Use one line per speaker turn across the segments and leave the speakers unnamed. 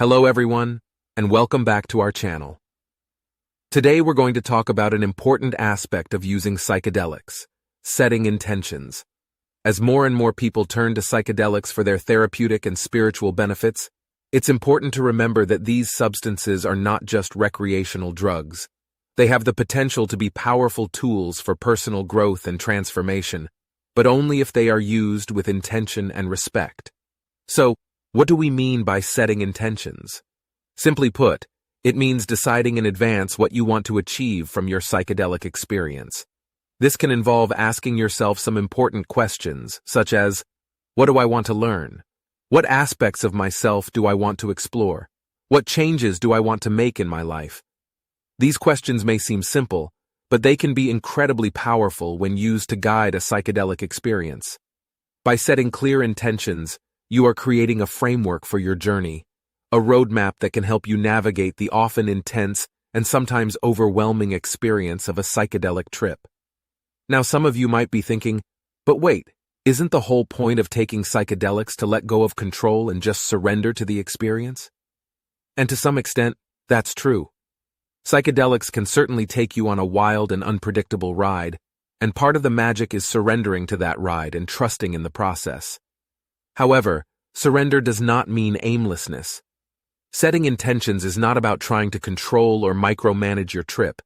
Hello everyone, and welcome back to our channel. Today we're going to talk about an important aspect of using psychedelics, setting intentions. As more and more people turn to psychedelics for their therapeutic and spiritual benefits, it's important to remember that these substances are not just recreational drugs. They have the potential to be powerful tools for personal growth and transformation, but only if they are used with intention and respect. So, what do we mean by setting intentions? Simply put, it means deciding in advance what you want to achieve from your psychedelic experience. This can involve asking yourself some important questions, such as, what do I want to learn? What aspects of myself do I want to explore? What changes do I want to make in my life? These questions may seem simple, but they can be incredibly powerful when used to guide a psychedelic experience. By setting clear intentions, you are creating a framework for your journey, a roadmap that can help you navigate the often intense and sometimes overwhelming experience of a psychedelic trip. Now, some of you might be thinking, but wait, isn't the whole point of taking psychedelics to let go of control and just surrender to the experience? And to some extent, that's true. Psychedelics can certainly take you on a wild and unpredictable ride, and part of the magic is surrendering to that ride and trusting in the process. However, surrender does not mean aimlessness. Setting intentions is not about trying to control or micromanage your trip.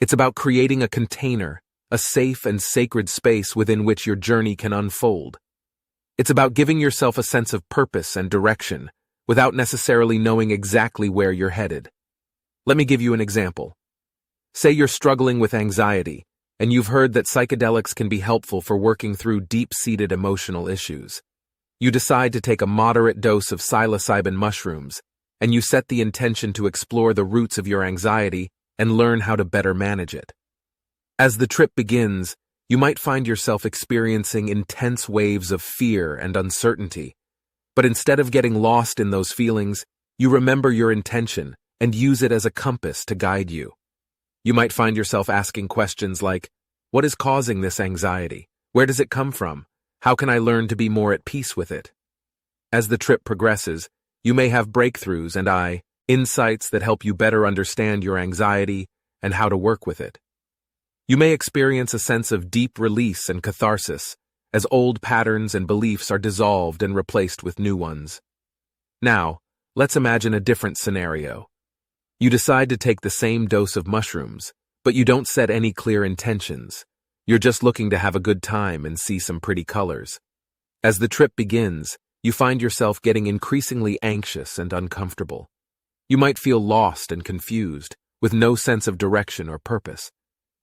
It's about creating a container, a safe and sacred space within which your journey can unfold. It's about giving yourself a sense of purpose and direction, without necessarily knowing exactly where you're headed. Let me give you an example. Say you're struggling with anxiety, and you've heard that psychedelics can be helpful for working through deep-seated emotional issues. You decide to take a moderate dose of psilocybin mushrooms, and you set the intention to explore the roots of your anxiety and learn how to better manage it. As the trip begins, you might find yourself experiencing intense waves of fear and uncertainty. But instead of getting lost in those feelings, you remember your intention and use it as a compass to guide you. You might find yourself asking questions like, what is causing this anxiety? Where does it come from? How can I learn to be more at peace with it? As the trip progresses, you may have breakthroughs and insights that help you better understand your anxiety and how to work with it. You may experience a sense of deep release and catharsis as old patterns and beliefs are dissolved and replaced with new ones. Now, let's imagine a different scenario. You decide to take the same dose of mushrooms, but you don't set any clear intentions. You're just looking to have a good time and see some pretty colors. As the trip begins, you find yourself getting increasingly anxious and uncomfortable. You might feel lost and confused, with no sense of direction or purpose.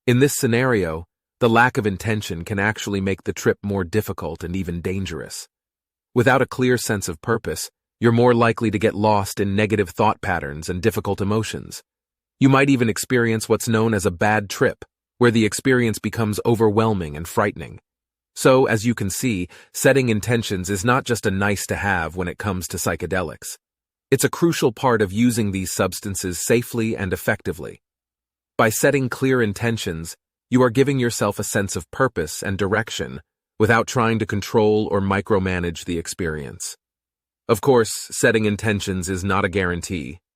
In this scenario, the lack of intention can actually make the trip more difficult and even dangerous. Without a clear sense of purpose, you're more likely to get lost in negative thought patterns and difficult emotions. You might even experience what's known as a bad trip, where the experience becomes overwhelming and frightening. So, as you can see, setting intentions is not just a nice-to-have when it comes to psychedelics. It's a crucial part of using these substances safely and effectively. By setting clear intentions, you are giving yourself a sense of purpose and direction without trying to control or micromanage the experience. Of course, setting intentions is not a guarantee.